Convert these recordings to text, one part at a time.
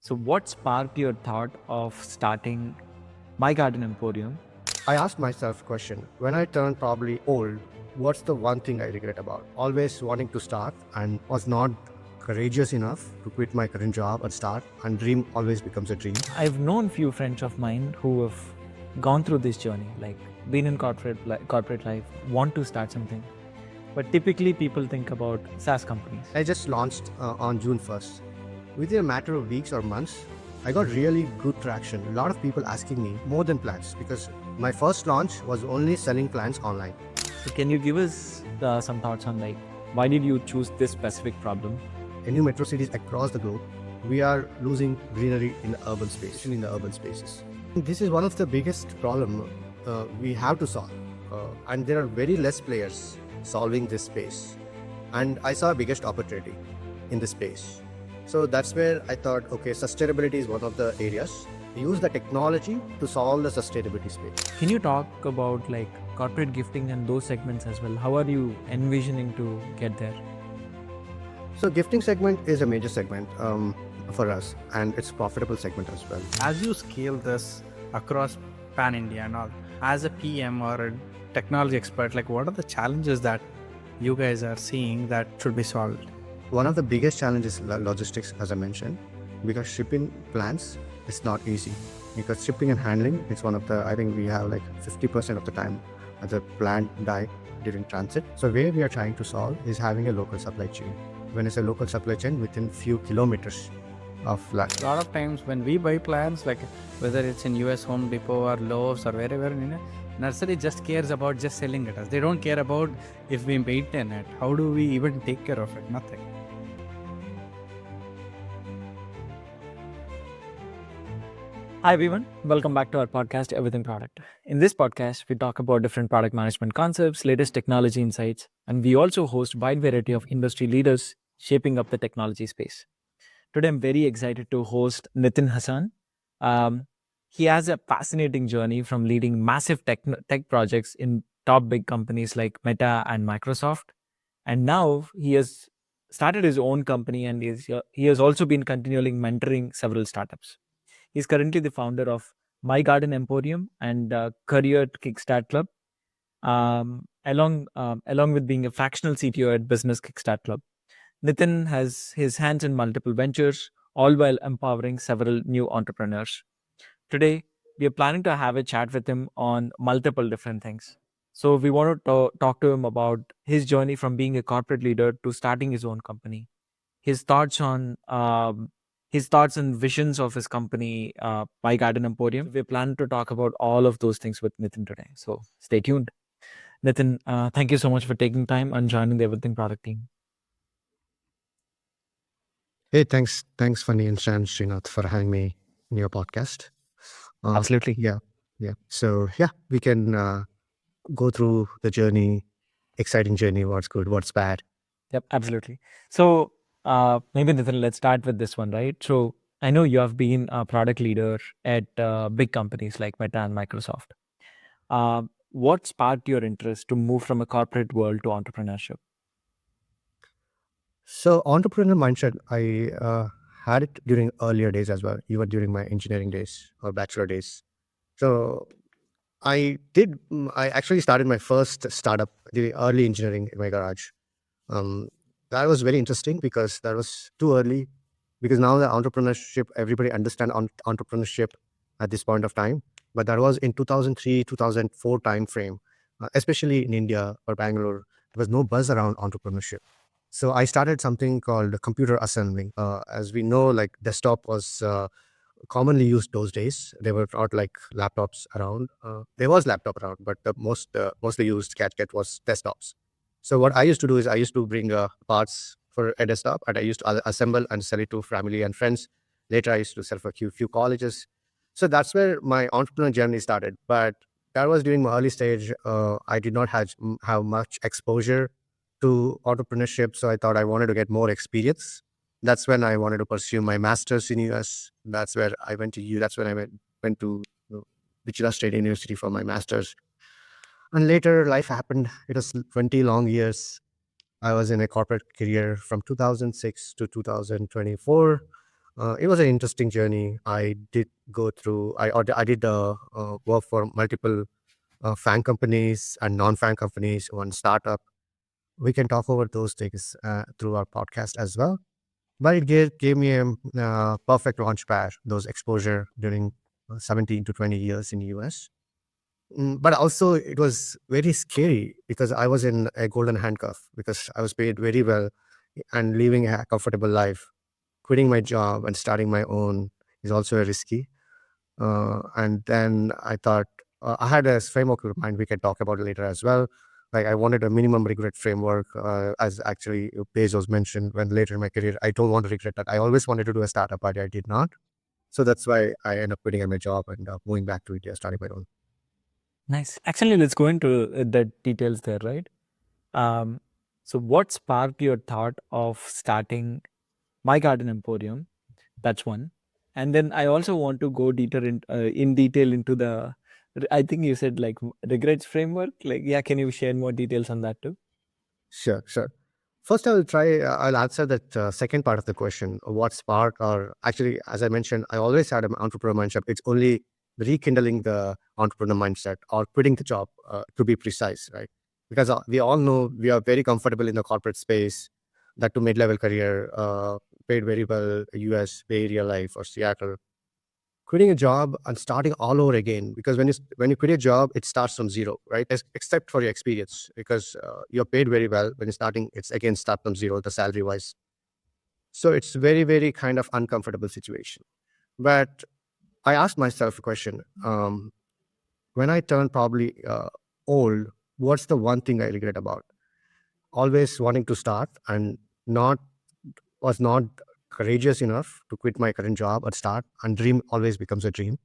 So, what sparked your thought of starting My Garden Emporium? I asked myself a question. When I turn probably old, what's the one thing I regret about? Always wanting to start and was not courageous enough to quit my current job and start, and dream always becomes a dream. I've known few friends of mine who have gone through this journey, like been in corporate life, want to start something. But typically, people think about SaaS companies. I just launched on June 1st. Within a matter of weeks or months, I got really good traction. A lot of people asking me more than plans because my first launch was only selling plants online. So, can you give us some thoughts on like why did you choose this specific problem? In new metro cities across the globe, we are losing greenery in the urban space, in the urban spaces. This is one of the biggest problem we have to solve, and there are very less players solving this space. And I saw a biggest opportunity in this space. So that's where I thought, okay, sustainability is one of the areas. Use the technology to solve the sustainability space. Can you talk about like corporate gifting and those segments as well? How are you envisioning to get there? So gifting segment is a major segment for us, and it's a profitable segment as well. As you scale this across pan India and all, as a PM or a technology expert, like what are the challenges that you guys are seeing that should be solved? One of the biggest challenges is logistics, as I mentioned, because shipping plants is not easy. Because shipping and handling is one of the, I think we have like 50% of the time the plant die during transit. So where we are trying to solve is having a local supply chain. When it's a local supply chain within few kilometers of land. A lot of times when we buy plants, like whether it's in US Home Depot or Lowe's or wherever, nursery just cares about just selling it us. They don't care about if we maintain it. How do we even take care of it? Nothing. Hi everyone, welcome back to our podcast, Everything Product. In this podcast, we talk about different product management concepts, latest technology insights, and we also host a wide variety of industry leaders shaping up the technology space. Today, I'm very excited to host Nithin Hassan. He has a fascinating journey from leading massive tech projects in top big companies like Meta and Microsoft. And now he has started his own company and he has also been continually mentoring several startups. He's currently the founder of My Garden Emporium and Career Kickstart Club, along with being a fractional CTO at Business Kickstart Club. Nithin has his hands in multiple ventures, all while empowering several new entrepreneurs. Today, we are planning to have a chat with him on multiple different things. So, we want to talk to him about his journey from being a corporate leader to starting his own company, his thoughts on his thoughts and visions of his company, My Garden Emporium. We plan to talk about all of those things with Nithin today. So stay tuned. Nithin, thank you so much for taking time and joining the Everything Product team. Hey, thanks, Fanny and Srinath for having me in your podcast. Absolutely. Yeah. So we can go through the journey, exciting journey. What's good, what's bad. Yep, absolutely. So maybe Nithin, let's start with this one, right? So I know you have been a product leader at big companies like Meta and Microsoft. What sparked your interest to move from a corporate world to entrepreneurship? So entrepreneur mindset, I had it during earlier days as well, even during my engineering days or bachelor days. So I actually started my first startup during early engineering in my garage. That was very interesting because that was too early. Because now the entrepreneurship, everybody understand entrepreneurship at this point of time. But that was in 2003, 2004 time frame, especially in India or Bangalore. There was no buzz around entrepreneurship. So I started something called computer assembling. As we know, like desktop was commonly used those days. There were not like laptops around. There was laptop around, but the mostly used cat was desktops. So what I used to do is I used to bring parts for a desktop and I used to assemble and sell it to family and friends. Later, I used to sell for a few colleges. So that's where my entrepreneur journey started. But that was during my early stage. I did not have much exposure to entrepreneurship. So I thought I wanted to get more experience. That's when I wanted to pursue my master's in US. That's where I went to That's when I went to Wichita State University for my master's. And later life happened. It was 20 long years. I was in a corporate career from 2006 to 2024. It was an interesting journey. I did go through. I did work for multiple FAANG companies and non-FAANG companies. One startup. We can talk over those things through our podcast as well. But it gave me a perfect launch pad. Those exposure during 17 to 20 years in US. But also it was very scary because I was in a golden handcuff because I was paid very well and living a comfortable life. Quitting my job and starting my own is also a risky. And then I thought I had a framework in mind we can talk about it later as well. Like I wanted a minimum regret framework, as actually Bezos mentioned when later in my career. I don't want to regret that. I always wanted to do a startup, but I did not. So that's why I ended up quitting my job and moving back to India, starting my own. Nice. Actually, let's go into the details there, right? Um, so, what sparked your thought of starting My Garden Emporium? That's one. And then I also want to go deeper in detail into the. I think you said like regrets framework. Like, yeah, can you share more details on that too? Sure, sure. First, I'll answer that second part of the question. What spark, or actually, as I mentioned, I always had an entrepreneur mindset. It's only rekindling the entrepreneur mindset or quitting the job, to be precise, right? Because we all know we are very comfortable in the corporate space, that to mid-level career, paid very well, US, Bay Area life or Seattle. Quitting a job and starting all over again, because when you quit a job, it starts from zero, right? Except for your experience, because you're paid very well. When you're starting, it's again start from zero, the salary wise. So it's very, very kind of uncomfortable situation. But I asked myself a question: when I turn probably old, what's the one thing I regret about? Always wanting to start and not was not courageous enough to quit my current job or start. And dream always becomes a dream.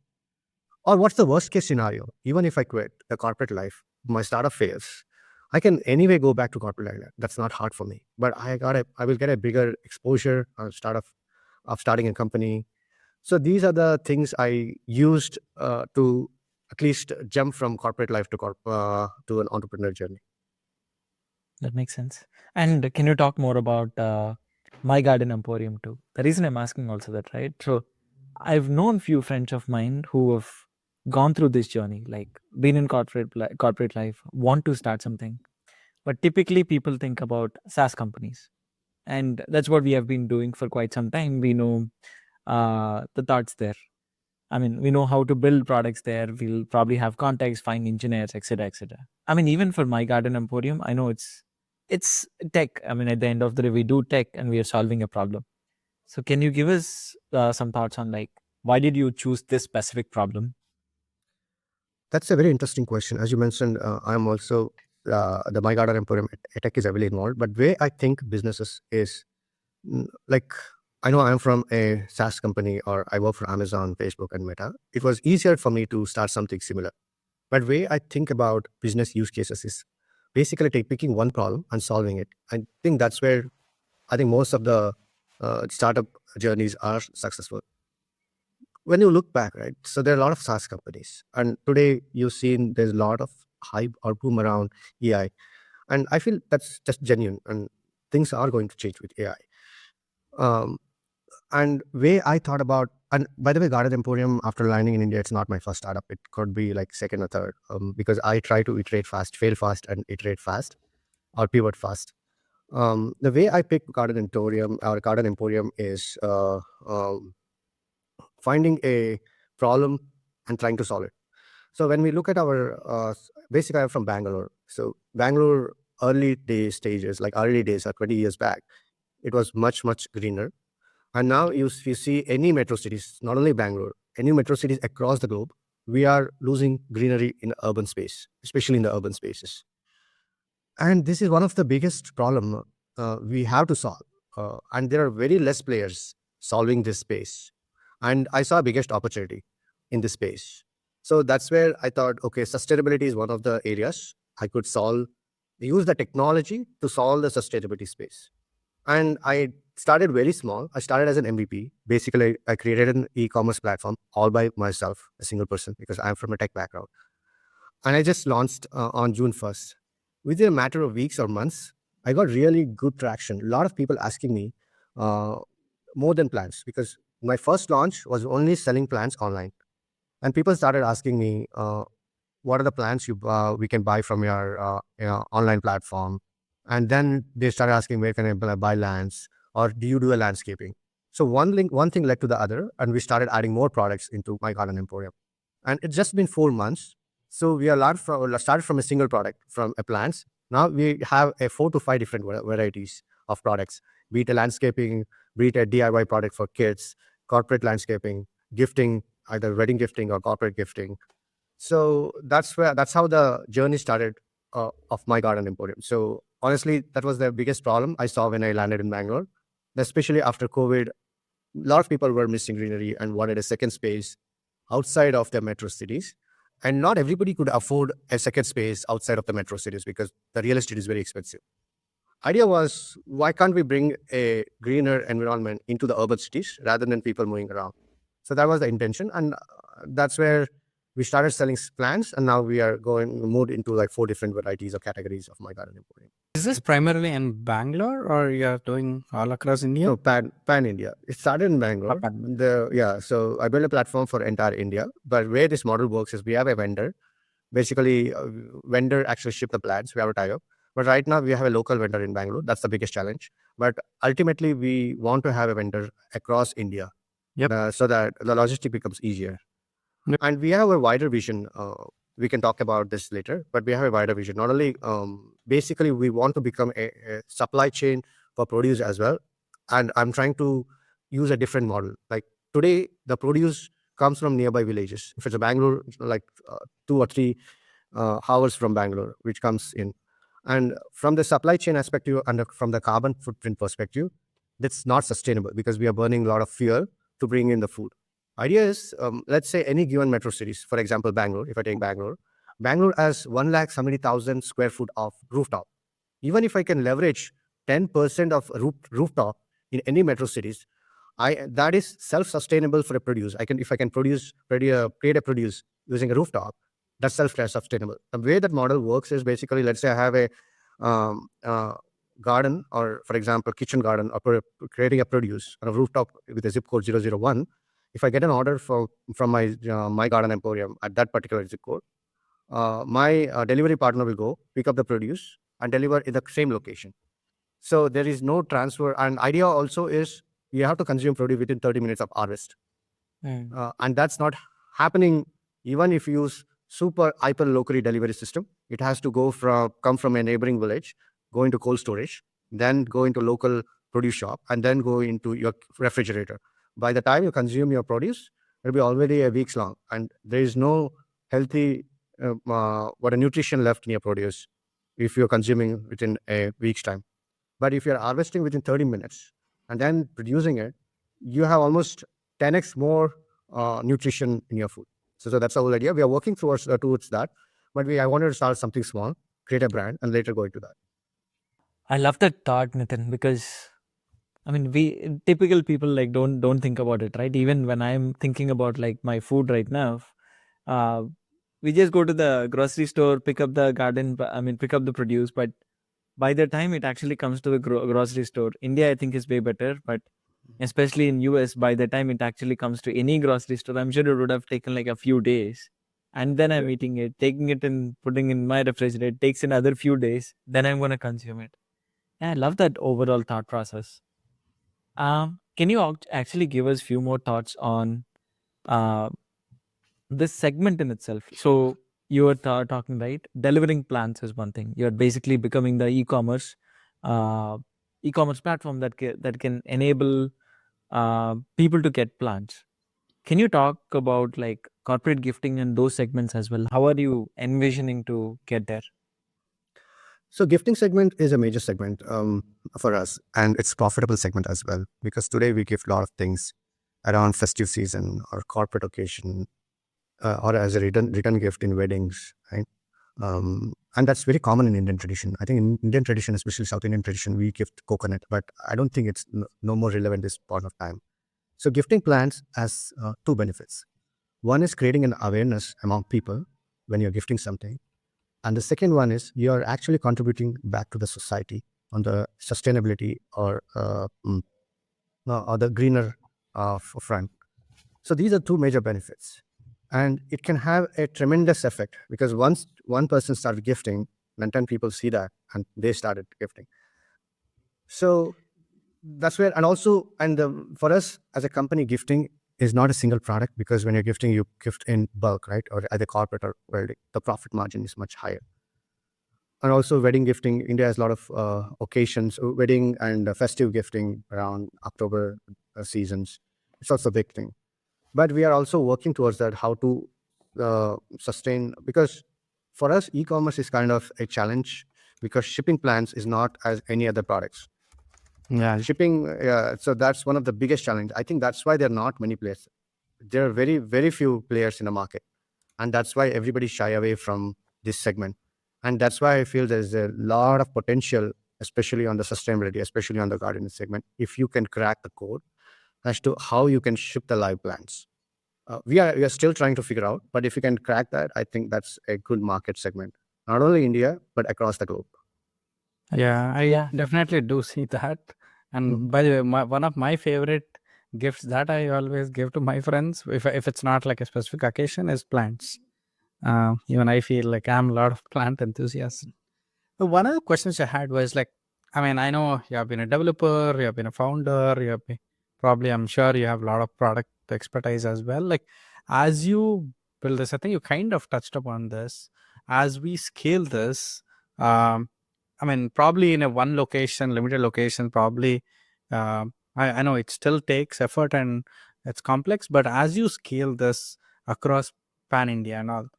Or what's the worst case scenario? Even if I quit the corporate life, my startup fails, I can anyway go back to corporate life. That's not hard for me. But I will get a bigger exposure of starting a company. So these are the things I used to at least jump from corporate life to an entrepreneur journey. That makes sense. And can you talk more about My Garden Emporium too? The reason I'm asking also that, right? So I've known few friends of mine who have gone through this journey, like been in corporate life, want to start something. But typically people think about SaaS companies. And that's what we have been doing for quite some time. We know the thoughts there. I mean, we know how to build products there. We'll probably have contacts, find engineers, etc., etc. I mean, even for My Garden Emporium, I know it's tech. I mean, at the end of the day, we do tech and we are solving a problem. So, can you give us some thoughts on like why did you choose this specific problem? That's a very interesting question. As you mentioned, I'm also the My Garden Emporium tech is heavily involved. But way I think businesses is like I know I'm from a SaaS company or I work for Amazon, Facebook, and Meta. It was easier for me to start something similar. But way I think about business use cases is basically picking one problem and solving it. I think that's where I think most of the startup journeys are successful. When you look back, right? So there are a lot of SaaS companies, and today you've seen there's a lot of hype or boom around AI, and I feel that's just genuine, and things are going to change with AI. Um, and way I thought about, and by the way, Garden Emporium after landing in India, it's not my first startup. It could be like second or third, because I try to iterate fast, fail fast, and iterate fast or pivot fast. The way I picked Garden Emporium is finding a problem and trying to solve it. So when we look at our, basically I'm from Bangalore. So Bangalore stages, like early days or 20 years back, it was much, much greener. And now you see any metro cities, not only Bangalore, any metro cities across the globe, we are losing greenery in urban space, especially in the urban spaces. And this is one of the biggest problem we have to solve. And there are very less players solving this space. And I saw biggest opportunity in this space. So that's where I thought, okay, sustainability is one of the areas I could use the technology to solve the sustainability space. And I started very small. I started as an MVP. Basically, I created an e-commerce platform all by myself, a single person, because I'm from a tech background. And I just launched on June 1st. Within a matter of weeks or months, I got really good traction. A lot of people asking me uh, more than plans, because my first launch was only selling plants online. And people started asking me, what are the plants we can buy from your online platform? And then they started asking, where can I buy lands? Or do you do a landscaping? So one thing led to the other, and we started adding more products into My Garden Emporium. And it's just been 4 months. So we are started from a single product, from a plants. Now we have a 4 to 5 different varieties of products, be it a landscaping, be it a DIY product for kids, corporate landscaping, gifting, either wedding gifting or corporate gifting. So that's how the journey started of My Garden Emporium. So honestly, that was the biggest problem I saw when I landed in Bangalore, especially after COVID. A lot of people were missing greenery and wanted a second space outside of the metro cities. And not everybody could afford a second space outside of the metro cities because the real estate is very expensive. Idea was, why can't we bring a greener environment into the urban cities rather than people moving around? So that was the intention, and that's where we started selling plants, and now we are moved into like 4 different varieties or categories of My Garden Emporium. Is this primarily in Bangalore or you're doing all across India? No, pan India. It started in Bangalore. So I built a platform for entire India. But where this model works is we have a vendor. Basically, vendor actually ship the plants. We have a tie-up. But right now we have a local vendor in Bangalore. That's the biggest challenge. But ultimately, we want to have a vendor across India, so that the logistic becomes easier. Yep. And we have a wider vision. We can talk about this later, but we have a wider vision. Not only, basically, we want to become a supply chain for produce as well. And I'm trying to use a different model. Like today, the produce comes from nearby villages. If it's a Bangalore, like 2 or 3 hours from Bangalore, which comes in. And from the supply chain aspect, and from the carbon footprint perspective, that's not sustainable because we are burning a lot of fuel to bring in the food. Idea is, let's say any given metro cities, for example, Bangalore, if I take Bangalore has 170,000 square foot of rooftop. Even if I can leverage 10% of rooftop in any metro cities, that is self-sustainable for a produce. If I can create a produce using a rooftop, that's self-sustainable. The way that model works is basically, let's say I have a garden, or for example, kitchen garden, or creating a produce on a rooftop with a zip code 001. If I get an order from my Garden Emporium at that particular zip code, my delivery partner will go pick up the produce and deliver in the same location. So there is no transfer. And idea also is you have to consume produce within 30 minutes of harvest. And that's not happening even if you use super hyper locally delivery system. It has to come from a neighboring village, go into cold storage, then go into local produce shop, and then go into your refrigerator. By the time you consume your produce, it'll be already a week's long, and there is no healthy nutrition left in your produce if you're consuming within a week's time. But if you're harvesting within 30 minutes and then producing it, you have almost 10x more nutrition in your food. So that's the whole idea. We are working towards that, but I wanted to start something small, create a brand, and later go into that. I love that thought, Nithin, because I mean, we typical people like don't think about it, right? Even when I'm thinking about like my food right now, uh, we just go to the grocery store, pick up the pick up the produce, but by the time it actually comes to the grocery store, India I think is way better, but especially in US, by the time it actually comes to any grocery store, I'm sure it would have taken like a few days. And then I'm eating it, taking it and putting in my refrigerator. It takes another few days. Then I'm going to consume it. Yeah, I love that overall thought process. Can you actually give us few more thoughts on uh, this segment in itself? So you were talking, right? Delivering plans is one thing. You're basically becoming the uh, e-commerce platform that can enable people to get plants. Can you talk about like corporate gifting and those segments as well? How are you envisioning to get there? So gifting segment is a major segment for us, and it's profitable segment as well, because today we gift a lot of things around festive season or corporate occasion, or as a return gift in weddings, right? And that's very common in Indian tradition. I think in Indian tradition, especially South Indian tradition, we gift coconut, but I don't think it's no more relevant this point of time. So gifting plans has 2 benefits. One is creating an awareness among people when you're gifting something. And the second one is you're actually contributing back to the society on the sustainability or the greener front. So these are two major benefits. And it can have a tremendous effect because once one person started gifting, then 10 people see that and they started gifting. So that's where, and also, for us as a company, gifting is not a single product because when you're gifting, you gift in bulk, right? Or either corporate or wedding, the profit margin is much higher. And also wedding gifting, India has a lot of occasions, wedding and festive gifting around October seasons. It's also a big thing. But we are also working towards that, how to sustain, because for us, e-commerce is kind of a challenge because shipping plans is not as any other products. Yeah. Shipping, so that's one of the biggest challenge. I think that's why there are not many players. There are very, very few players in the market. And that's why everybody shy away from this segment. And that's why I feel there's a lot of potential, especially on the sustainability, especially on the gardening segment, if you can crack the code as to how you can ship the live plants. We are still trying to figure out, but if you can crack that, I think that's a good market segment, not only India, but across the globe. Yeah, I Yeah. definitely do see that. And Mhm. by the way, one of my favorite gifts that I always give to my friends, if it's not like a specific occasion, is plants. Even I feel like I'm a lot of plant enthusiast. But one of the questions I had was like, I mean, I know you have been a developer, you have been a founder, you have been, probably, I'm sure you have a lot of product expertise as well. Like, as you build this, I think you kind of touched upon this. As we scale this, um, I mean, probably in a one location, limited location, probably, I know it still takes effort and it's complex, but as you scale this across pan India and all,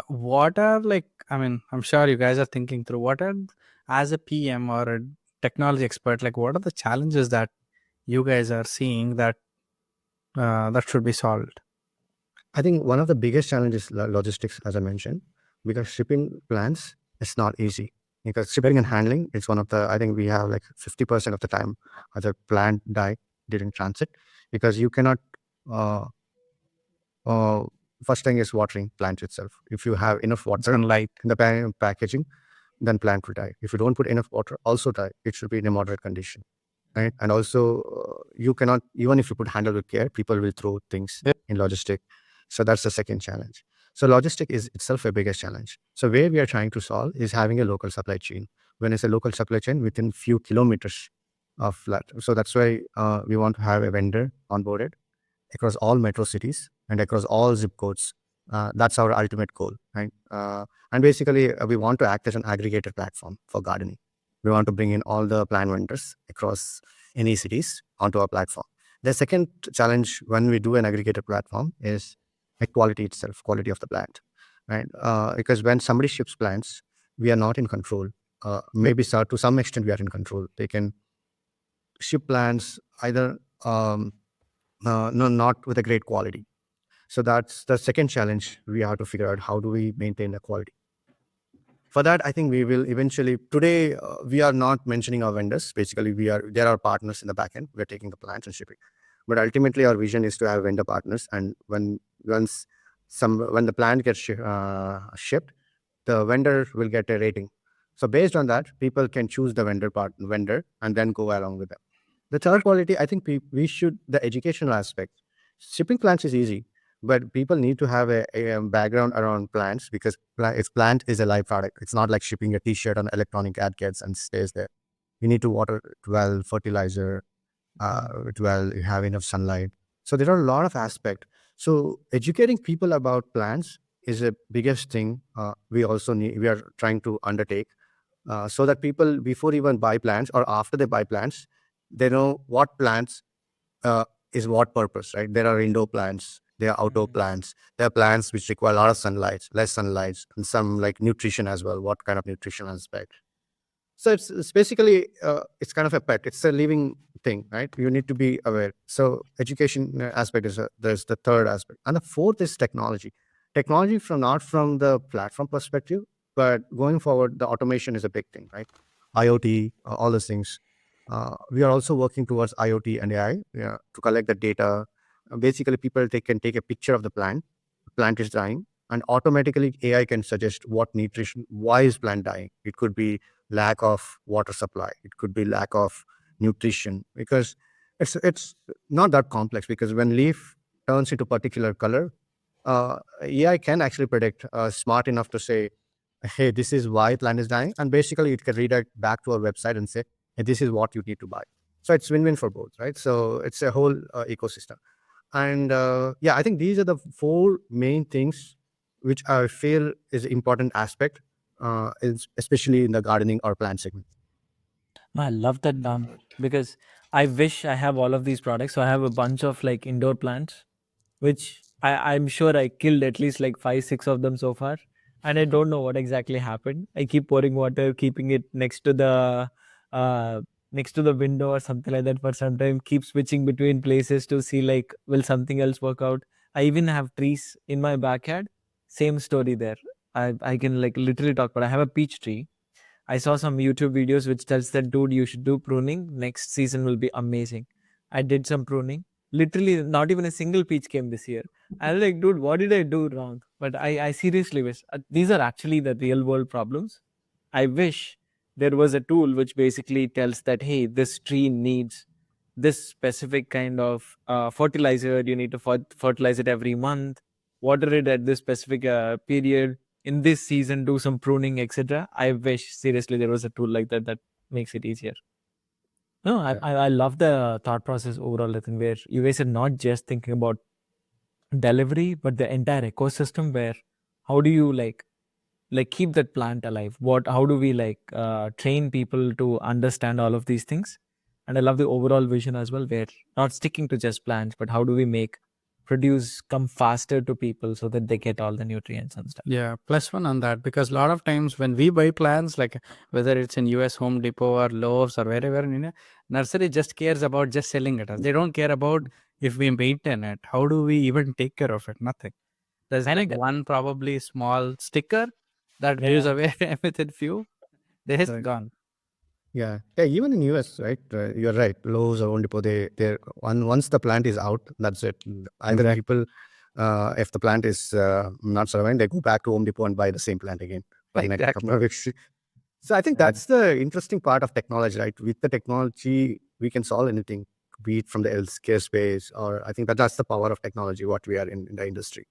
what are like, I mean, I'm sure you guys are thinking through what are, as a PM or a technology expert, like what are the challenges that you guys are seeing that that should be solved? I think one of the biggest challenges is logistics, as I mentioned, because shipping plans is not easy. Because shipping and handling is one of the, I think we have like 50% of the time other plant die during transit because you cannot, uh, uh, first thing is watering plant itself. If you have enough water Sunlight. in the packaging, then plant will die. If you don't put enough water, also die. It should be in a moderate condition, right? And also, you cannot, even if you put handle with care, people will throw things Yep. in logistic. So that's the second challenge. So logistic is itself a biggest challenge. So where we are trying to solve is having a local supply chain. When it's a local supply chain within few kilometers of that. So that's why we want to have a vendor onboarded across all metro cities and across all zip codes. That's our ultimate goal, right? And basically, we want to act as an aggregator platform for gardening. We want to bring in all the plant vendors across any cities onto our platform. The second challenge when we do an aggregator platform is the quality itself, quality of the plant, right? Because when somebody ships plants, we are not in control. Maybe to some extent we are in control. They can ship plants either no, not with a great quality. So that's the second challenge we have to figure out. How do we maintain the quality? For that, I think we will eventually, today, we are not mentioning our vendors. Basically, there are partners in the back end. We're taking the plants and shipping. But ultimately, our vision is to have vendor partners. And when the plant gets shipped, the vendor will get a rating. So based on that, people can choose the vendor and then go along with them. The third quality, I think we should, the educational aspect. Shipping plants is easy, but people need to have a background around plants because if plant is a live product, it's not like shipping a t-shirt on electronic ad kits and stays there. You need to water it well, fertilizer, it well, you have enough sunlight. So there are a lot of aspects. So educating people about plants is a biggest thing we are trying to undertake so that people before even buy plants or after they buy plants, they know what plants uh, is what purpose, right? There are indoor plants, there are outdoor plants, there are plants which require a lot of sunlight, less sunlight, and some like nutrition as well. What kind of nutrition aspect? So it's basically it's kind of a pet. It's a living thing, right? You need to be aware. So education aspect is there's the third aspect, and the fourth is technology. Technology from not from the platform perspective, but going forward, the automation is a big thing, right? IoT, all those things. We are also working towards IoT and AI to collect the data. Basically, they can take a picture of the plant is dying, and automatically AI can suggest what nutrition, why is plant dying. It could be lack of water supply. It could be lack of nutrition because It's not that complex because when leaf turns into particular color, AI can actually predict, smart enough to say, hey, this is why plant is dying, and basically it can redirect back to our website and say, hey, this is what you need to buy. So it's win-win for both, right? So it's a whole ecosystem. And yeah, I think these are the four main things which I feel is important aspect, especially in the gardening or plant segment. I love that, because I wish I have all of these products. So I have a bunch of like indoor plants, which I'm sure I killed at least like five, six of them so far. And I don't know what exactly happened. I keep pouring water, keeping it uh next to the window or something like that for some time, keep switching between places to see like will something else work out. I even have trees in my backyard. Same story there. I can like literally talk about I have a peach tree. I saw some YouTube videos which tells that dude you should do pruning. Next season will be amazing. I did some pruning. Literally, not even a single peach came this year. I was like, dude, what did I do wrong? But I seriously wish these are actually the real world problems. I wish there was a tool which basically tells that hey, this tree needs this specific kind of fertilizer. You need to fertilize it every month, water it at this specific period in this season, do some pruning, etc. I wish seriously there was a tool like that that makes it easier. No, Yeah. I love the thought process overall, Nathan, where you guys are not just thinking about delivery, but the entire ecosystem where how do you like keep that plant alive? How do we train people to understand all of these things? And I love the overall vision as well, where not sticking to just plants, but how do we make produce come faster to people so that they get all the nutrients and stuff. Yeah, plus one on that, because a lot of times when we buy plants, like whether it's in US Home Depot or Lowe's or wherever in India, nursery just cares about just selling it. They don't care about if we maintain it. How do we even take care of it? Nothing. There's like And one probably small sticker that gives yeah, away within few. There is Right. gone. Yeah, yeah. Even in US, right? You're right. Lowe's or Home Depot, they're once the plant is out, that's it. Either Exactly. people, if the plant is not surviving, they go back to Home Depot and buy the same plant again for the next couple Exactly. of weeks. So I think yeah, that's the interesting part of technology, right? With the technology, we can solve anything, be it from the healthcare space, or I think that's the power of technology. What we are in the industry.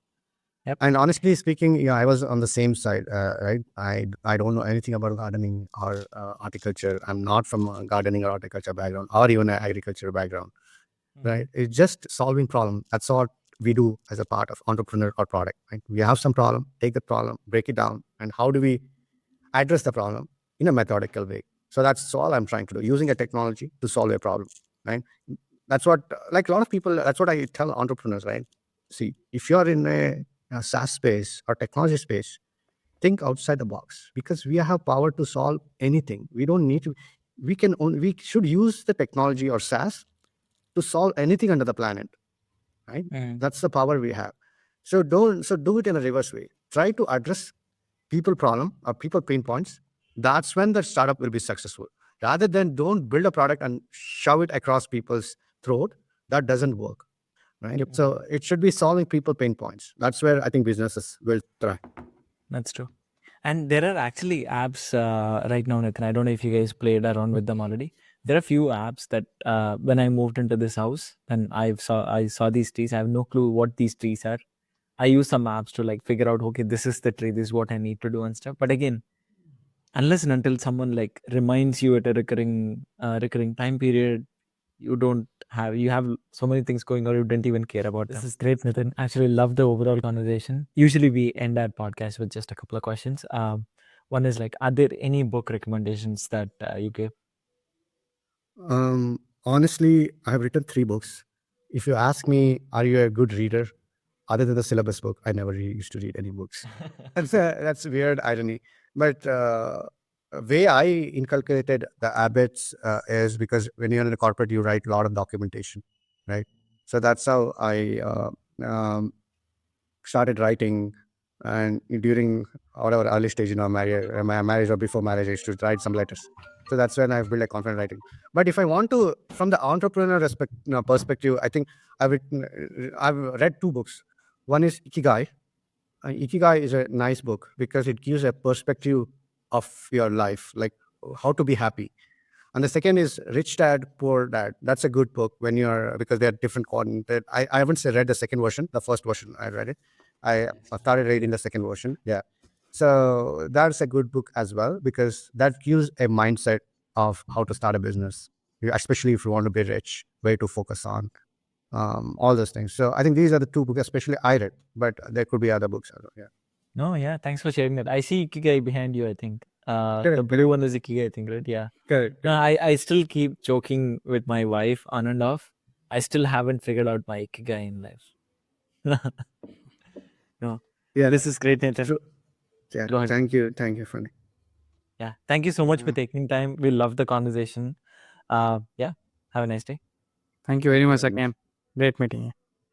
yep. And honestly speaking, yeah, I was on the same side, right? I don't know anything about gardening or horticulture. I'm not from a gardening or horticulture background, or even an agriculture background, right? It's just solving problem. That's what we do as a part of entrepreneur or product. Right? We have some problem, take the problem, break it down, and how do we address the problem in a methodical way? So that's all I'm trying to do, using a technology to solve a problem, right? That's what, like a lot of people, that's what I tell entrepreneurs, right? See, if you're in a SaaS space or technology space, think outside the box because we have power to solve anything. We don't need to, we should use the technology or SaaS to solve anything under the planet, right? Mm. That's the power we have. So do it in a reverse way. Try to address people problem or people pain points. That's when the startup will be successful. Rather than don't build a product and shove it across people's throat, that doesn't work, right? Yep. So it should be solving people pain points. That's where I think businesses will thrive. That's true. And there are actually apps right now, Nathan. I don't know if you guys played around with them already. There are few apps that when I moved into this house and I saw these trees. I have no clue what these trees are. I use some apps to like figure out, okay, this is the tree, this is what I need to do and stuff. But again, unless and until someone like reminds you at a recurring time period, you have so many things going on, you don't even care about this them. Is great, Nathan. Actually love the overall conversation. Usually we end our podcast with just a couple of questions. One is like, are there any book recommendations that you give? Honestly, I have written 3 books. If you ask me, are you a good reader? Other than the syllabus book, I never used to read any books. That's a weird irony. But way I inculcated the habits is because when you're in a corporate, you write a lot of documentation, right? So that's how I um, started writing. And during whatever early stage in my marriage or before marriage, I used to write some letters. So that's when I've built a confident writing. But if I want to, from the entrepreneur perspective, I think I've read 2 books. One is Ikigai. Ikigai is a nice book because it gives a perspective of your life, like how to be happy. And the second is Rich Dad, Poor Dad. That's a good book because they're different content. I haven't read the second version. The first version, I read it. I started reading the second version. Yeah. So that's a good book as well, because that gives a mindset of how to start a business, especially if you want to be rich, where to focus on, all those things. So I think these are the two books, especially I read, but there could be other books as well. Yeah. No, yeah. Thanks for sharing that. I see Ikigai behind you, I think. The Correct, blue one is Ikigai, I think, right? Yeah. Correct. No, I still keep joking with my wife on and off. I still haven't figured out my Ikigai in life. No. Yeah. This is great, Nathan. True. Yeah. Go ahead. Thank you. Thank you, friend. Yeah. Thank you so much for Yeah. taking time. We love the conversation. Yeah. Have a nice day. Thank you very much Very much. again. Great meeting you.